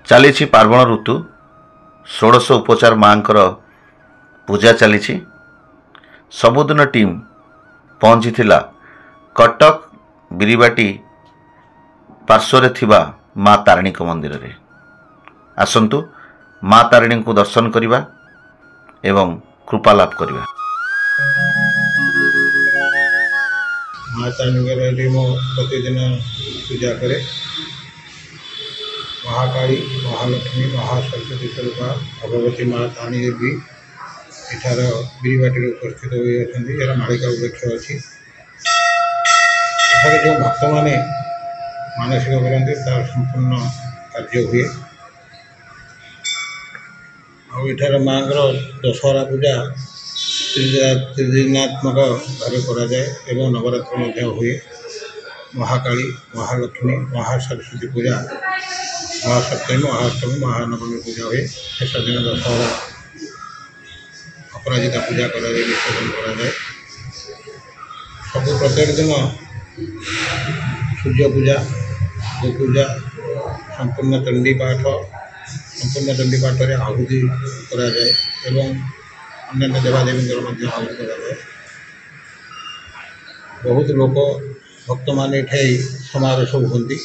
चली पार्वण ऋतु षोड़श उपचार माँ पूजा चली सबुदिन टीम पहुँची कटक बिरीबाटी पार्श्व थिबा माँ तारिणी मंदिर रे। आसंतु माँ तारिणी को दर्शन करवा एवं कृपा लाभ करवा। माँ तारिणी मो प्रतिदिन पूजा करे। महाकाली, महालक्ष्मी, महासरस्वती स्वरूपा भगवती माँ तारिणी देवी एठार बिरीबाटी उपस्थित होती। यार मालिका वृक्ष अच्छी जो भक्त मैंने मानसिक करते तार संपूर्ण कार्य हुए। आठार माँ दशहरा पूजा त्रिदिनात्मक भाव कराए एवं नवरात्र हुए। महाकाली, महालक्ष्मी, महासरस्वती पूजा, महासप्तमी, महाअष्टमी, महानवमी पूजा हुए। शेष दिन दशहरा अपराजिता पूजा कराए, विसर्जन कराए। सब प्रत्येक दिन सूर्य पूजा, गोपूजा, संपूर्ण चंडी पाठ, संपूर्ण चंडी पाठ आहुति कराए एवं अन्य देवादेवी आहुति कराए। बहुत लोक भक्त मान समावेश होती।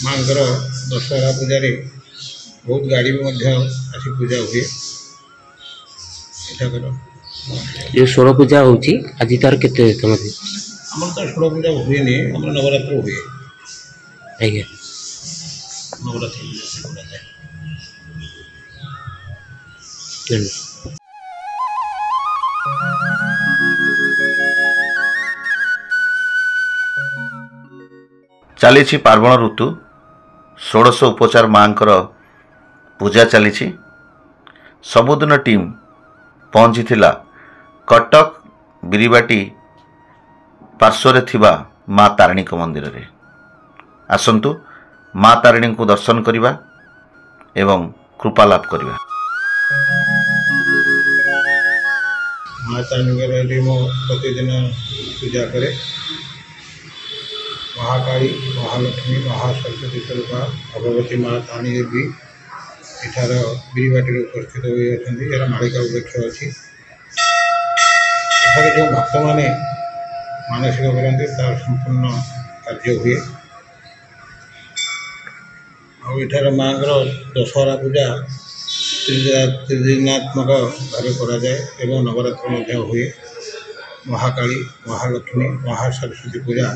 माँ दशहरा पूजा बहुत गाड़ी भी आसी पूजा हुए। ये षोड़ पूजा होची आज तार केते तमति हमर तो षोड़ पूजा हुए नहीं, हमर नवरात्र हुए। आज्ञा नवरात्र से पूजा जाए। चली पार्वण ऋतु षोड़श उपचार माँ पूजा चली सबुदिन टीम पहुँची कटक बिरीबाटी पार्श्व थिबा माँ तारिणी मंदिर रे। आसंतु माँ तारिणी को दर्शन करवा एवं कृपा लाभ करवा। माँ तारिणी मो प्रतिदिन पूजा करे। महाकाली, महालक्ष्मी, महासरस्वती स्वरूपा भगवती माँ तारिणी देवी एठार बिरीबाटी उपस्थित होती। यार मालिका वृक्ष अच्छी जो भक्त मैंने मानसिक करते तार संपूर्ण कार्य हुए। आठार माँ दशहरा पूजा त्रिदिनात्मक भाव कराए एवं नवरात्र हुए। महाकाली, महालक्ष्मी, महासरस्वती पूजा,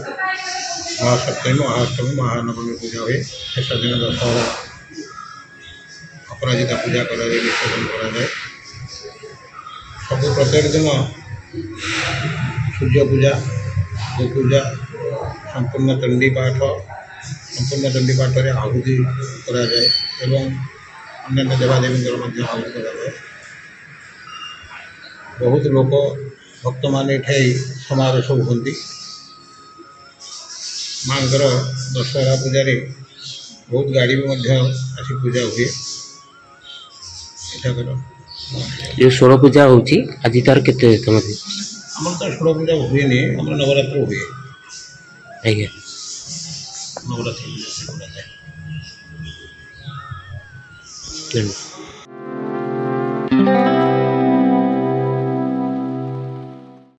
महासप्तमी, महाअष्टमी, महानवमी पूजा हुए। शेष दिन दशहरा अपराजिता पूजा कराए, विसर्जन कराए। सब प्रत्येक दिन सूर्य पूजा, गोपूजा, संपूर्ण चंडी पाठ, संपूर्ण चंडी पाठ आहुति कराए एवं अन्य देवादेवी आहुति कराए। बहुत लोक भक्त मान समावेश होती। माँ दशहरा पूजा बहुत गाड़ी भी आसी पूजा हुए। ये षोड़ पूजा होची आज तार केते तमति हमर तो षोड़ पूजा हुए नहीं, हमर नवरात्र हुए। आज्ञा नवरात्र से पूजा जाए।